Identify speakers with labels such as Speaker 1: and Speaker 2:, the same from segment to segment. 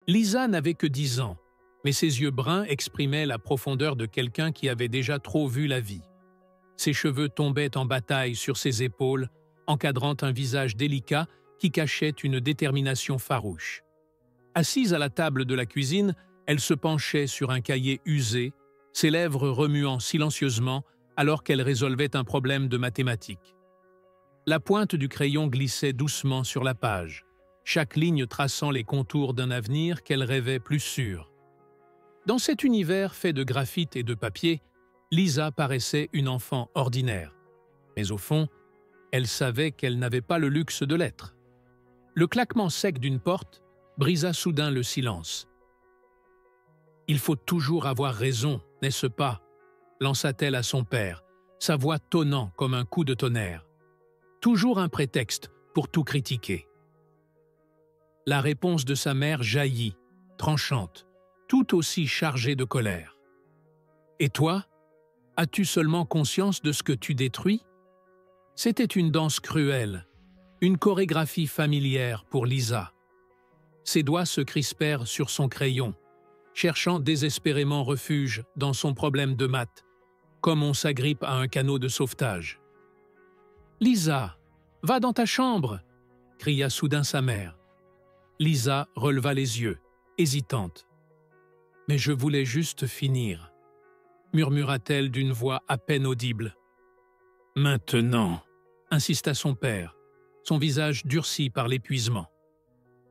Speaker 1: Lisa n'avait que 10 ans, mais ses yeux bruns exprimaient la profondeur de quelqu'un qui avait déjà trop vu la vie. Ses cheveux tombaient en bataille sur ses épaules, encadrant un visage délicat qui cachait une détermination farouche. Assise à la table de la cuisine, elle se penchait sur un cahier usé, ses lèvres remuant silencieusement alors qu'elle résolvait un problème de mathématiques. La pointe du crayon glissait doucement sur la page, chaque ligne traçant les contours d'un avenir qu'elle rêvait plus sûr. Dans cet univers fait de graphite et de papier, Lisa paraissait une enfant ordinaire. Mais au fond, elle savait qu'elle n'avait pas le luxe de l'être. Le claquement sec d'une porte brisa soudain le silence. « Il faut toujours avoir raison, n'est-ce pas ?» lança-t-elle à son père, sa voix tonnant comme un coup de tonnerre. Toujours un prétexte pour tout critiquer. La réponse de sa mère jaillit, tranchante, tout aussi chargée de colère. « Et toi, as-tu seulement conscience de ce que tu détruis ?» C'était une danse cruelle, une chorégraphie familière pour Lisa. Ses doigts se crispèrent sur son crayon, cherchant désespérément refuge dans son problème de maths, comme on s'agrippe à un canot de sauvetage. « Lisa, va dans ta chambre !» cria soudain sa mère. Lisa releva les yeux, hésitante. « Mais je voulais juste finir », murmura-t-elle d'une voix à peine audible. « Maintenant !» insista son père, son visage durci par l'épuisement.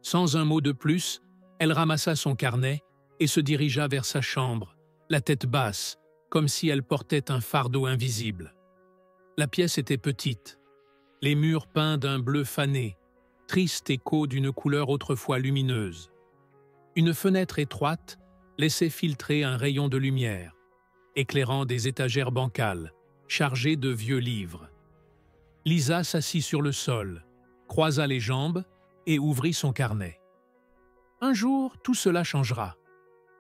Speaker 1: Sans un mot de plus, elle ramassa son carnet et se dirigea vers sa chambre, la tête basse, comme si elle portait un fardeau invisible. La pièce était petite, les murs peints d'un bleu fané, triste écho d'une couleur autrefois lumineuse. Une fenêtre étroite laissait filtrer un rayon de lumière, éclairant des étagères bancales, chargées de vieux livres. Lisa s'assit sur le sol, croisa les jambes et ouvrit son carnet. « Un jour, tout cela changera »,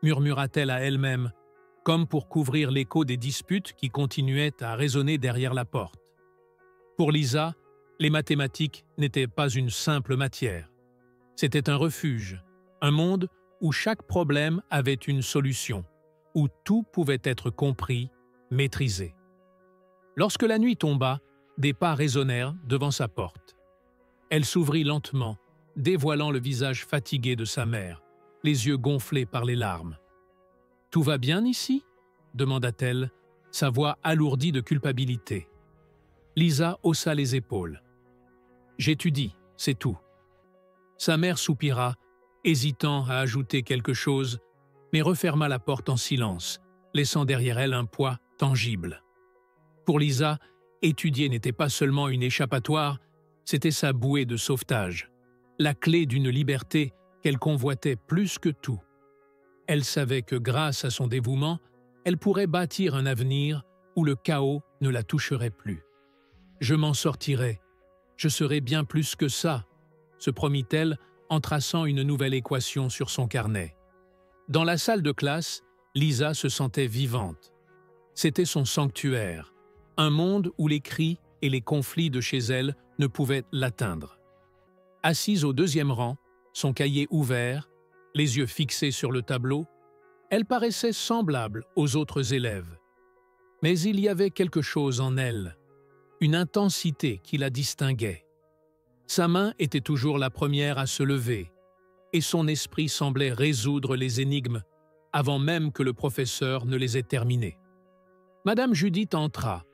Speaker 1: murmura-t-elle à elle-même, comme pour couvrir l'écho des disputes qui continuaient à résonner derrière la porte. Pour Lisa, les mathématiques n'étaient pas une simple matière. C'était un refuge, un monde où chaque problème avait une solution, où tout pouvait être compris, maîtrisé. Lorsque la nuit tomba, des pas résonnèrent devant sa porte. Elle s'ouvrit lentement, dévoilant le visage fatigué de sa mère, les yeux gonflés par les larmes. « Tout va bien ici ?» demanda-t-elle, sa voix alourdie de culpabilité. Lisa haussa les épaules. « J'étudie, c'est tout. » Sa mère soupira, hésitant à ajouter quelque chose, mais referma la porte en silence, laissant derrière elle un poids tangible. Pour Lisa, étudier n'était pas seulement une échappatoire, c'était sa bouée de sauvetage, la clé d'une liberté qu'elle convoitait plus que tout. Elle savait que grâce à son dévouement, elle pourrait bâtir un avenir où le chaos ne la toucherait plus. « Je m'en sortirai, je serai bien plus que ça », se promit-elle en traçant une nouvelle équation sur son carnet. Dans la salle de classe, Lisa se sentait vivante. C'était son sanctuaire, un monde où les cris et les conflits de chez elle ne pouvaient l'atteindre. Assise au deuxième rang, son cahier ouvert, les yeux fixés sur le tableau, elle paraissait semblable aux autres élèves. Mais il y avait quelque chose en elle, une intensité qui la distinguait. Sa main était toujours la première à se lever, et son esprit semblait résoudre les énigmes avant même que le professeur ne les ait terminées. Madame Judith entra,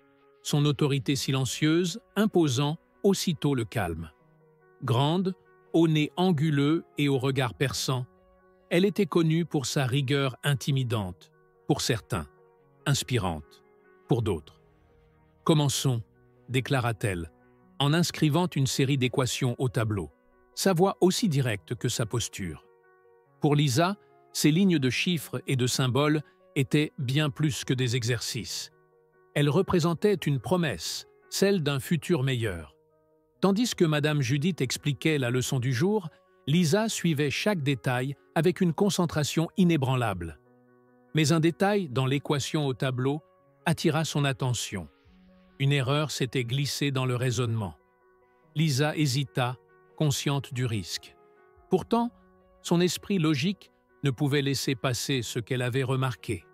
Speaker 1: son autorité silencieuse imposant aussitôt le calme. Grande, au nez anguleux et au regard perçant, elle était connue pour sa rigueur intimidante, pour certains, inspirante, pour d'autres. « Commençons », déclara-t-elle, en inscrivant une série d'équations au tableau, sa voix aussi directe que sa posture. Pour Lisa, ces lignes de chiffres et de symboles étaient bien plus que des exercices. Elles représentaient une promesse, celle d'un futur meilleur. Tandis que Madame Judith expliquait la leçon du jour, Lisa suivait chaque détail avec une concentration inébranlable. Mais un détail dans l'équation au tableau attira son attention. Une erreur s'était glissée dans le raisonnement. Lisa hésita, consciente du risque. Pourtant, son esprit logique ne pouvait laisser passer ce qu'elle avait remarqué.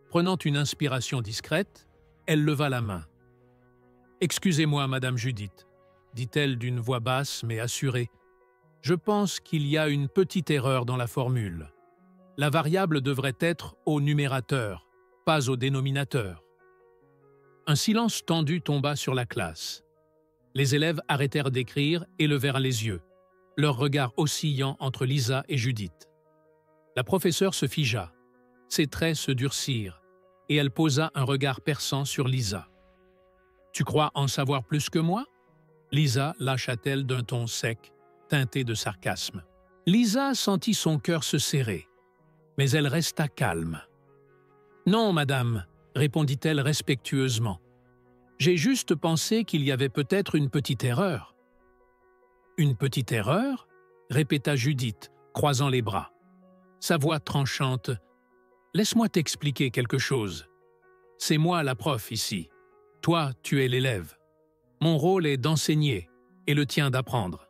Speaker 1: Prenant une inspiration discrète, elle leva la main. « Excusez-moi, Madame Judith, » dit-elle d'une voix basse mais assurée. « Je pense qu'il y a une petite erreur dans la formule. La variable devrait être au numérateur, pas au dénominateur. » Un silence tendu tomba sur la classe. Les élèves arrêtèrent d'écrire et levèrent les yeux, leurs regards oscillant entre Lisa et Judith. La professeure se figea, ses traits se durcirent, et elle posa un regard perçant sur Lisa. « Tu crois en savoir plus que moi ?» Lisa lâcha-t-elle d'un ton sec, teinté de sarcasme. Lisa sentit son cœur se serrer, mais elle resta calme. « Non, madame, » répondit-elle respectueusement. « J'ai juste pensé qu'il y avait peut-être une petite erreur. »« Une petite erreur ?» répéta Judith, croisant les bras. Sa voix tranchante. « Laisse-moi t'expliquer quelque chose. C'est moi la prof ici. Toi, tu es l'élève. Mon rôle est d'enseigner et le tien d'apprendre.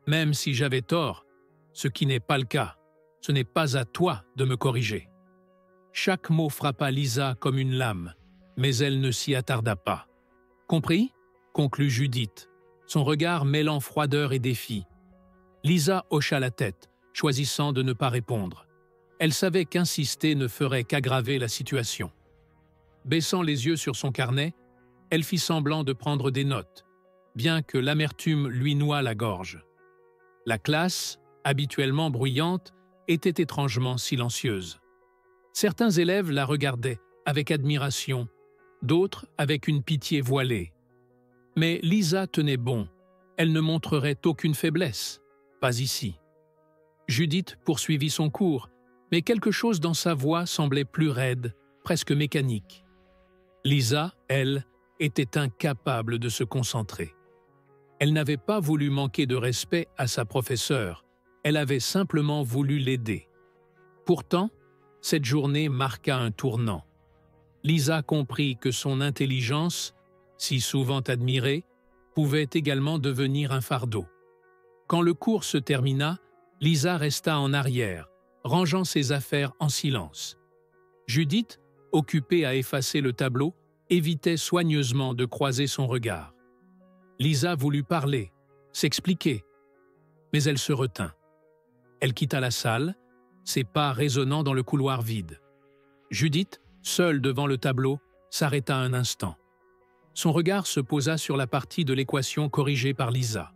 Speaker 1: Même si j'avais tort, ce qui n'est pas le cas, ce n'est pas à toi de me corriger. » Chaque mot frappa Lisa comme une lame, mais elle ne s'y attarda pas. « Compris ?» conclut Judith, son regard mêlant froideur et défi. Lisa hocha la tête, choisissant de ne pas répondre. Elle savait qu'insister ne ferait qu'aggraver la situation. Baissant les yeux sur son carnet, elle fit semblant de prendre des notes, bien que l'amertume lui nouât la gorge. La classe, habituellement bruyante, était étrangement silencieuse. Certains élèves la regardaient avec admiration, d'autres avec une pitié voilée. Mais Lisa tenait bon, elle ne montrerait aucune faiblesse, pas ici. Judith poursuivit son cours, mais quelque chose dans sa voix semblait plus raide, presque mécanique. Lisa, elle, était incapable de se concentrer. Elle n'avait pas voulu manquer de respect à sa professeure, elle avait simplement voulu l'aider. Pourtant, cette journée marqua un tournant. Lisa comprit que son intelligence, si souvent admirée, pouvait également devenir un fardeau. Quand le cours se termina, Lisa resta en arrière, rangeant ses affaires en silence. Judith, occupée à effacer le tableau, évitait soigneusement de croiser son regard. Lisa voulut parler, s'expliquer, mais elle se retint. Elle quitta la salle, ses pas résonnant dans le couloir vide. Judith, seule devant le tableau, s'arrêta un instant. Son regard se posa sur la partie de l'équation corrigée par Lisa.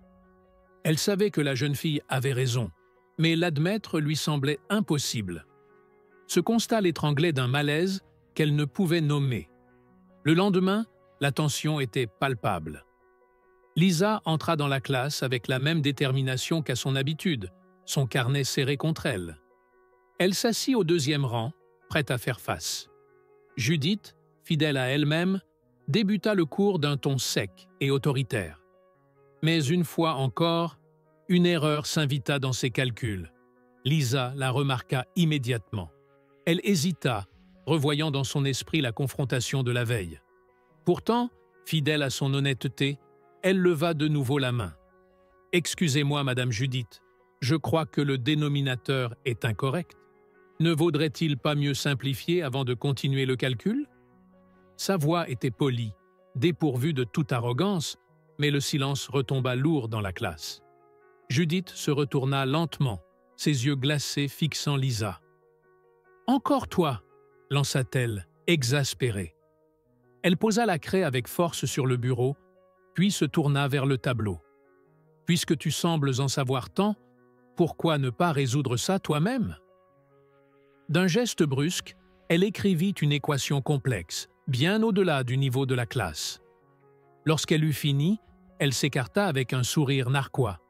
Speaker 1: Elle savait que la jeune fille avait raison, mais l'admettre lui semblait impossible. Ce constat l'étranglait d'un malaise qu'elle ne pouvait nommer. Le lendemain, la tension était palpable. Lisa entra dans la classe avec la même détermination qu'à son habitude, son carnet serré contre elle. Elle s'assit au deuxième rang, prête à faire face. Judith, fidèle à elle-même, débuta le cours d'un ton sec et autoritaire. Mais une fois encore, une erreur s'invita dans ses calculs. Lisa la remarqua immédiatement. Elle hésita, revoyant dans son esprit la confrontation de la veille. Pourtant, fidèle à son honnêteté, elle leva de nouveau la main. « Excusez-moi, Madame Judith, je crois que le dénominateur est incorrect. Ne vaudrait-il pas mieux simplifier avant de continuer le calcul ?» Sa voix était polie, dépourvue de toute arrogance, mais le silence retomba lourd dans la classe. Judith se retourna lentement, ses yeux glacés fixant Lisa. « Encore toi !» lança-t-elle, exaspérée. Elle posa la craie avec force sur le bureau, puis se tourna vers le tableau. « Puisque tu sembles en savoir tant, pourquoi ne pas résoudre ça toi-même » D'un geste brusque, elle écrivit une équation complexe, bien au-delà du niveau de la classe. Lorsqu'elle eut fini, elle s'écarta avec un sourire narquois.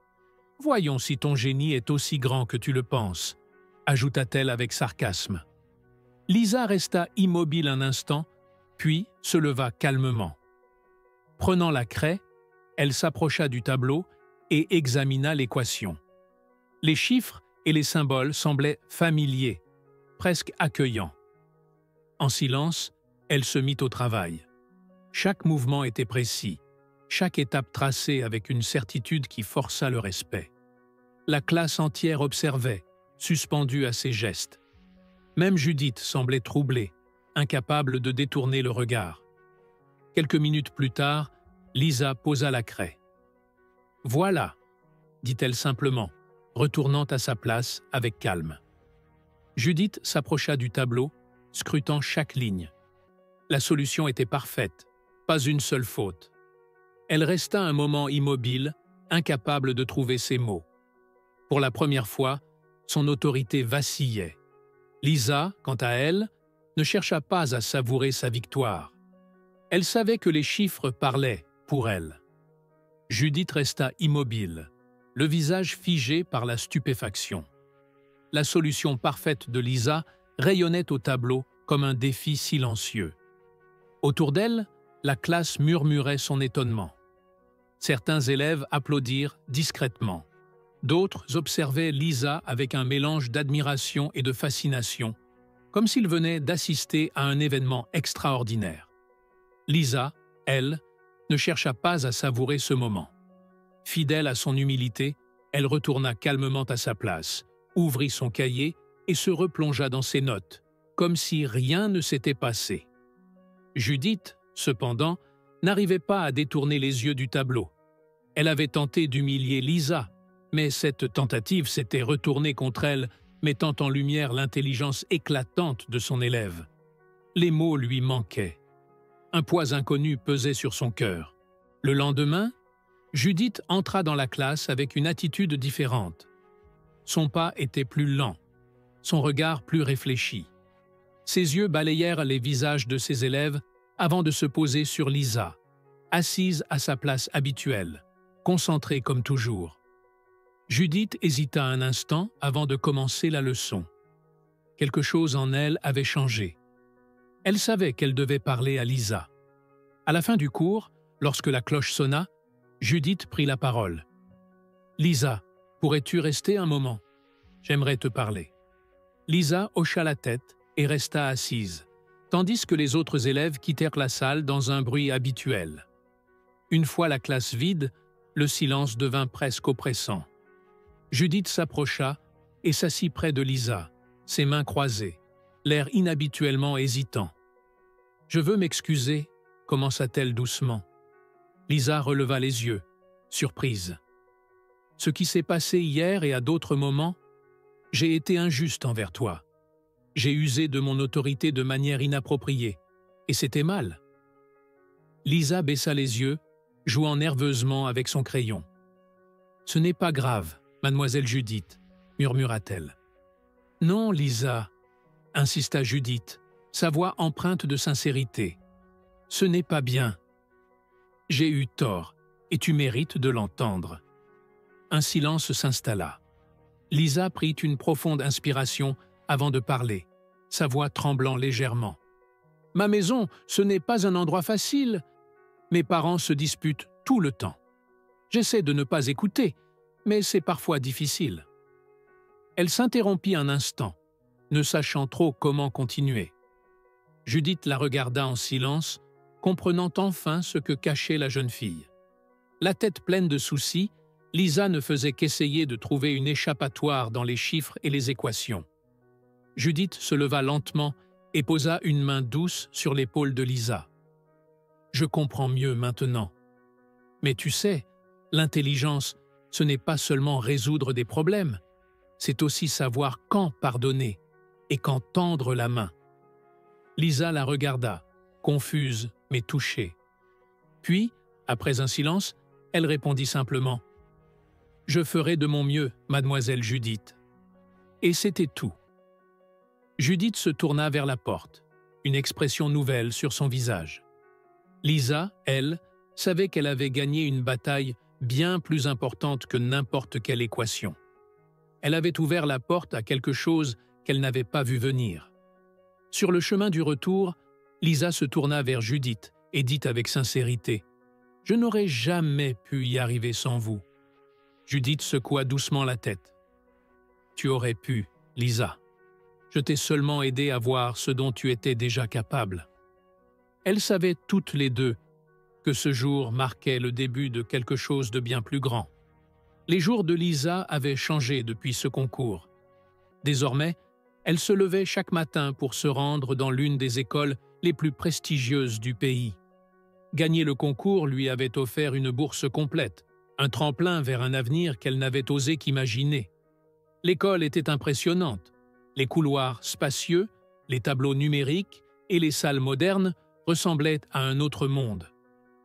Speaker 1: « Voyons si ton génie est aussi grand que tu le penses », ajouta-t-elle avec sarcasme. Lisa resta immobile un instant, puis se leva calmement. Prenant la craie, elle s'approcha du tableau et examina l'équation. Les chiffres et les symboles semblaient familiers, presque accueillants. En silence, elle se mit au travail. Chaque mouvement était précis, chaque étape tracée avec une certitude qui força le respect. La classe entière observait, suspendue à ses gestes. Même Judith semblait troublée, incapable de détourner le regard. Quelques minutes plus tard, Lisa posa la craie. « Voilà », dit-elle simplement, retournant à sa place avec calme. Judith s'approcha du tableau, scrutant chaque ligne. La solution était parfaite, pas une seule faute. Elle resta un moment immobile, incapable de trouver ses mots. Pour la première fois, son autorité vacillait. Lisa, quant à elle, ne chercha pas à savourer sa victoire. Elle savait que les chiffres parlaient pour elle. Judith resta immobile, le visage figé par la stupéfaction. La solution parfaite de Lisa rayonnait au tableau comme un défi silencieux. Autour d'elle, la classe murmurait son étonnement. Certains élèves applaudirent discrètement. D'autres observaient Lisa avec un mélange d'admiration et de fascination, comme s'ils venaient d'assister à un événement extraordinaire. Lisa, elle, ne chercha pas à savourer ce moment. Fidèle à son humilité, elle retourna calmement à sa place, ouvrit son cahier et se replongea dans ses notes, comme si rien ne s'était passé. Judith, cependant, n'arrivait pas à détourner les yeux du tableau. Elle avait tenté d'humilier Lisa, mais cette tentative s'était retournée contre elle, mettant en lumière l'intelligence éclatante de son élève. Les mots lui manquaient. Un poids inconnu pesait sur son cœur. Le lendemain, Judith entra dans la classe avec une attitude différente. Son pas était plus lent, son regard plus réfléchi. Ses yeux balayèrent les visages de ses élèves avant de se poser sur Lisa, assise à sa place habituelle, concentrée comme toujours. Judith hésita un instant avant de commencer la leçon. Quelque chose en elle avait changé. Elle savait qu'elle devait parler à Lisa. À la fin du cours, lorsque la cloche sonna, Judith prit la parole. « Lisa, pourrais-tu rester un moment? J'aimerais te parler. » Lisa hocha la tête et resta assise, tandis que les autres élèves quittèrent la salle dans un bruit habituel. Une fois la classe vide, le silence devint presque oppressant. Judith s'approcha et s'assit près de Lisa, ses mains croisées, l'air inhabituellement hésitant. « Je veux m'excuser », commença-t-elle doucement. Lisa releva les yeux, surprise. « Ce qui s'est passé hier et à d'autres moments, j'ai été injuste envers toi. J'ai usé de mon autorité de manière inappropriée, et c'était mal. » Lisa baissa les yeux, jouant nerveusement avec son crayon. « Ce n'est pas grave, mademoiselle Judith, » murmura-t-elle. « Non, Lisa, » insista Judith, sa voix empreinte de sincérité. « Ce n'est pas bien. J'ai eu tort, et tu mérites de l'entendre. » Un silence s'installa. Lisa prit une profonde inspiration avant de parler, sa voix tremblant légèrement. « Ma maison, ce n'est pas un endroit facile. Mes parents se disputent tout le temps. J'essaie de ne pas écouter, mais c'est parfois difficile. » Elle s'interrompit un instant, ne sachant trop comment continuer. Judith la regarda en silence, comprenant enfin ce que cachait la jeune fille. La tête pleine de soucis, Lisa ne faisait qu'essayer de trouver une échappatoire dans les chiffres et les équations. Judith se leva lentement et posa une main douce sur l'épaule de Lisa. « Je comprends mieux maintenant. Mais tu sais, l'intelligence, ce n'est pas seulement résoudre des problèmes, c'est aussi savoir quand pardonner et quand tendre la main. » Lisa la regarda, confuse mais touchée. Puis, après un silence, elle répondit simplement « Je ferai de mon mieux, mademoiselle Judith. » Et c'était tout. Judith se tourna vers la porte, une expression nouvelle sur son visage. Lisa, elle, savait qu'elle avait gagné une bataille bien plus importante que n'importe quelle équation. Elle avait ouvert la porte à quelque chose qu'elle n'avait pas vu venir. Sur le chemin du retour, Lisa se tourna vers Judith et dit avec sincérité « Je n'aurais jamais pu y arriver sans vous. » Judith secoua doucement la tête. « Tu aurais pu, Lisa. Je t'ai seulement aidé à voir ce dont tu étais déjà capable. » Elles savaient toutes les deux que ce jour marquait le début de quelque chose de bien plus grand. Les jours de Lisa avaient changé depuis ce concours. Désormais, elle se levait chaque matin pour se rendre dans l'une des écoles les plus prestigieuses du pays. Gagner le concours lui avait offert une bourse complète, un tremplin vers un avenir qu'elle n'avait osé qu'imaginer. L'école était impressionnante. Les couloirs spacieux, les tableaux numériques et les salles modernes ressemblaient à un autre monde.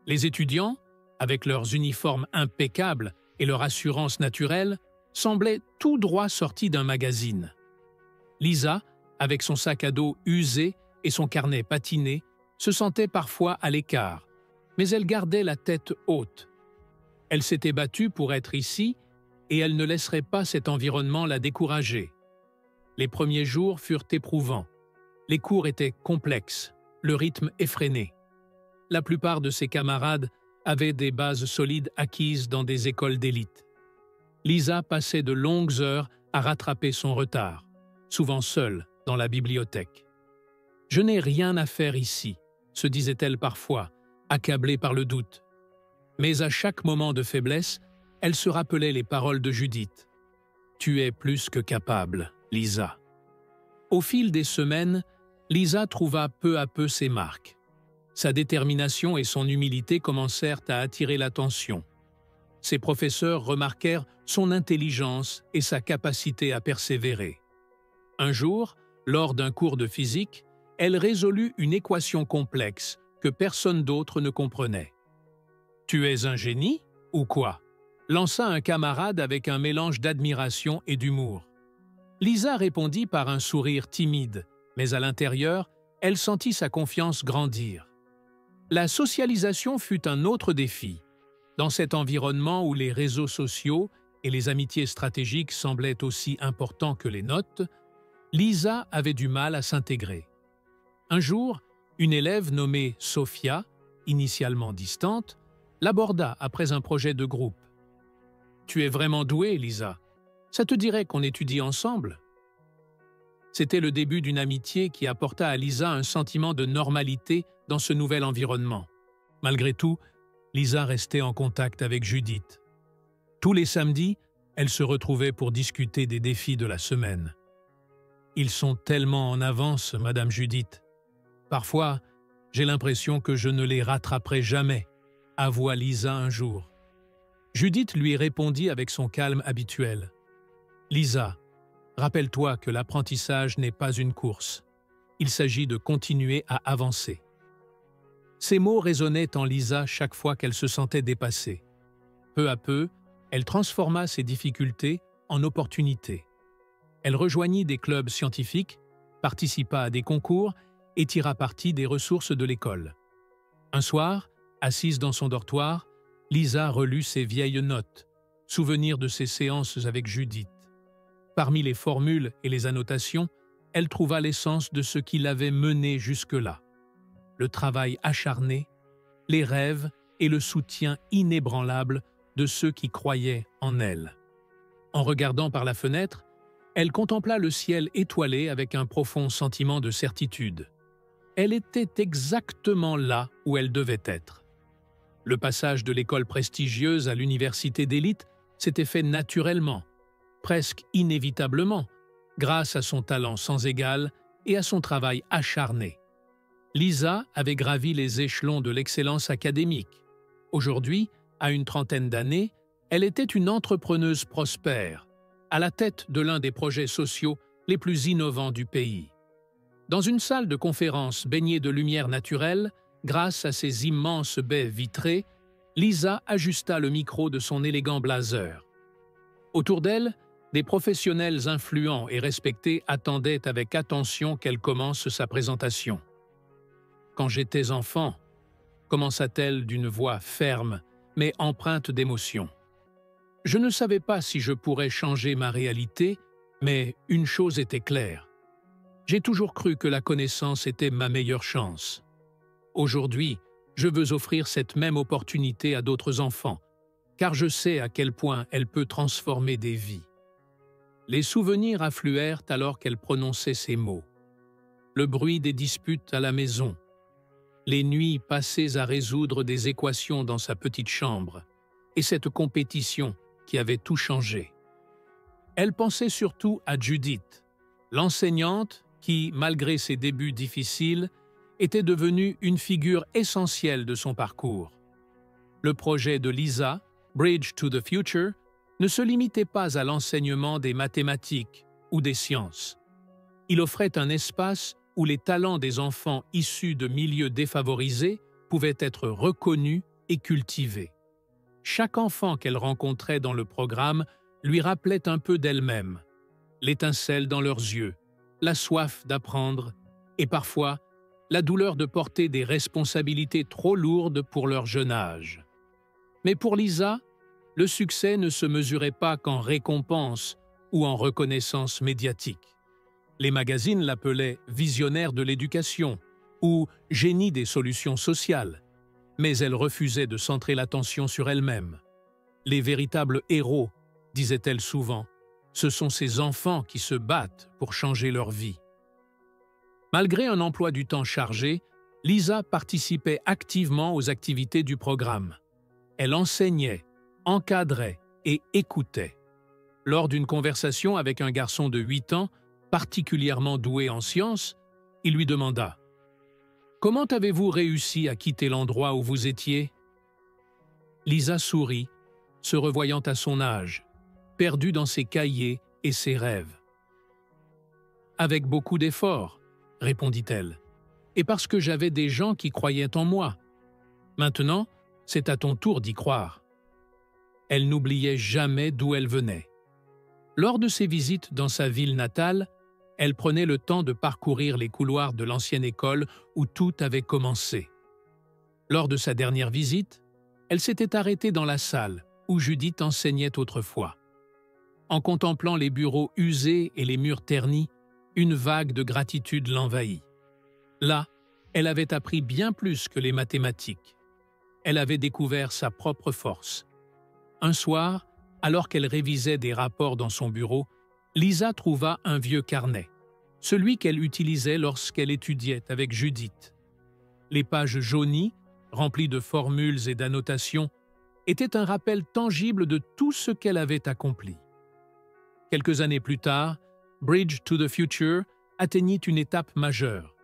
Speaker 1: Les étudiants, avec leurs uniformes impeccables et leur assurance naturelle, semblaient tout droit sortis d'un magazine. Lisa, avec son sac à dos usé et son carnet patiné, se sentait parfois à l'écart, mais elle gardait la tête haute. Elle s'était battue pour être ici et elle ne laisserait pas cet environnement la décourager. Les premiers jours furent éprouvants. Les cours étaient complexes, le rythme effréné. La plupart de ses camarades avaient des bases solides acquises dans des écoles d'élite. Lisa passait de longues heures à rattraper son retard, souvent seule dans la bibliothèque. « Je n'ai rien à faire ici », se disait-elle parfois, accablée par le doute. Mais à chaque moment de faiblesse, elle se rappelait les paroles de Judith. « Tu es plus que capable, Lisa. » Au fil des semaines, Lisa trouva peu à peu ses marques. Sa détermination et son humilité commencèrent à attirer l'attention. Ses professeurs remarquèrent son intelligence et sa capacité à persévérer. Un jour, lors d'un cours de physique, elle résolut une équation complexe que personne d'autre ne comprenait. « Tu es un génie, ou quoi ?» lança un camarade avec un mélange d'admiration et d'humour. Lisa répondit par un sourire timide, mais à l'intérieur, elle sentit sa confiance grandir. La socialisation fut un autre défi. Dans cet environnement où les réseaux sociaux et les amitiés stratégiques semblaient aussi importants que les notes, Lisa avait du mal à s'intégrer. Un jour, une élève nommée Sophia, initialement distante, l'aborda après un projet de groupe. « Tu es vraiment douée, Lisa. Ça te dirait qu'on étudie ensemble ?» C'était le début d'une amitié qui apporta à Lisa un sentiment de normalité dans ce nouvel environnement. Malgré tout, Lisa restait en contact avec Judith. Tous les samedis, elle se retrouvait pour discuter des défis de la semaine. « Ils sont tellement en avance, Madame Judith. Parfois, j'ai l'impression que je ne les rattraperai jamais, » avoua Lisa un jour. Judith lui répondit avec son calme habituel. « Lisa, rappelle-toi que l'apprentissage n'est pas une course. Il s'agit de continuer à avancer. » Ces mots résonnaient en Lisa chaque fois qu'elle se sentait dépassée. Peu à peu, elle transforma ses difficultés en opportunités. Elle rejoignit des clubs scientifiques, participa à des concours et tira parti des ressources de l'école. Un soir, assise dans son dortoir, Lisa relut ses vieilles notes, souvenirs de ses séances avec Judith. Parmi les formules et les annotations, elle trouva l'essence de ce qui l'avait menée jusque-là. Le travail acharné, les rêves et le soutien inébranlable de ceux qui croyaient en elle. En regardant par la fenêtre, elle contempla le ciel étoilé avec un profond sentiment de certitude. Elle était exactement là où elle devait être. Le passage de l'école prestigieuse à l'université d'élite s'était fait naturellement, presque inévitablement, grâce à son talent sans égal et à son travail acharné. Lisa avait gravi les échelons de l'excellence académique. Aujourd'hui, à une trentaine d'années, elle était une entrepreneuse prospère, à la tête de l'un des projets sociaux les plus innovants du pays. Dans une salle de conférence baignée de lumière naturelle, grâce à ses immenses baies vitrées, Lisa ajusta le micro de son élégant blazer. Autour d'elle, des professionnels influents et respectés attendaient avec attention qu'elle commence sa présentation. « Quand j'étais enfant », commença-t-elle d'une voix ferme, mais empreinte d'émotion. « Je ne savais pas si je pourrais changer ma réalité, mais une chose était claire. J'ai toujours cru que la connaissance était ma meilleure chance. Aujourd'hui, je veux offrir cette même opportunité à d'autres enfants, car je sais à quel point elle peut transformer des vies. » Les souvenirs affluèrent alors qu'elle prononçait ces mots. Le bruit des disputes à la maison, les nuits passées à résoudre des équations dans sa petite chambre, et cette compétition qui avait tout changé. Elle pensait surtout à Judith, L'enseignante, qui, malgré ses débuts difficiles, était devenue une figure essentielle de son parcours. Le projet de Lisa, Bridge to the Future, ne se limitait pas à l'enseignement des mathématiques ou des sciences. Il offrait un espace où les talents des enfants issus de milieux défavorisés pouvaient être reconnus et cultivés. Chaque enfant qu'elle rencontrait dans le programme lui rappelait un peu d'elle-même, l'étincelle dans leurs yeux, la soif d'apprendre et parfois la douleur de porter des responsabilités trop lourdes pour leur jeune âge. Mais pour Lisa, le succès ne se mesurait pas qu'en récompense ou en reconnaissance médiatique. Les magazines l'appelaient visionnaire de l'éducation ou génie des solutions sociales, mais elle refusait de centrer l'attention sur elle-même. Les véritables héros, disait-elle souvent, ce sont ces enfants qui se battent pour changer leur vie. Malgré un emploi du temps chargé, Lisa participait activement aux activités du programme. Elle enseignait, encadrait et écoutait. Lors d'une conversation avec un garçon de 8 ans, particulièrement doué en sciences, il lui demanda « Comment avez-vous réussi à quitter l'endroit où vous étiez ?» Lisa sourit, se revoyant à son âge, perdue dans ses cahiers et ses rêves. « Avec beaucoup d'efforts, » répondit-elle, « et parce que j'avais des gens qui croyaient en moi. Maintenant, c'est à ton tour d'y croire. » Elle n'oubliait jamais d'où elle venait. Lors de ses visites dans sa ville natale, elle prenait le temps de parcourir les couloirs de l'ancienne école où tout avait commencé. Lors de sa dernière visite, elle s'était arrêtée dans la salle où Judith enseignait autrefois. En contemplant les bureaux usés et les murs ternis, une vague de gratitude l'envahit. Là, elle avait appris bien plus que les mathématiques. Elle avait découvert sa propre force. Un soir, alors qu'elle révisait des rapports dans son bureau, Lisa trouva un vieux carnet, celui qu'elle utilisait lorsqu'elle étudiait avec Judith. Les pages jaunies, remplies de formules et d'annotations, étaient un rappel tangible de tout ce qu'elle avait accompli. Quelques années plus tard, Bridge to the Future atteignit une étape majeure.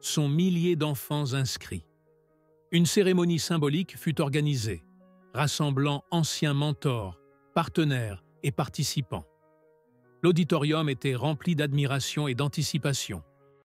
Speaker 1: Son millier d'enfants inscrits. Une cérémonie symbolique fut organisée, rassemblant anciens mentors, partenaires et participants. L'auditorium était rempli d'admiration et d'anticipation.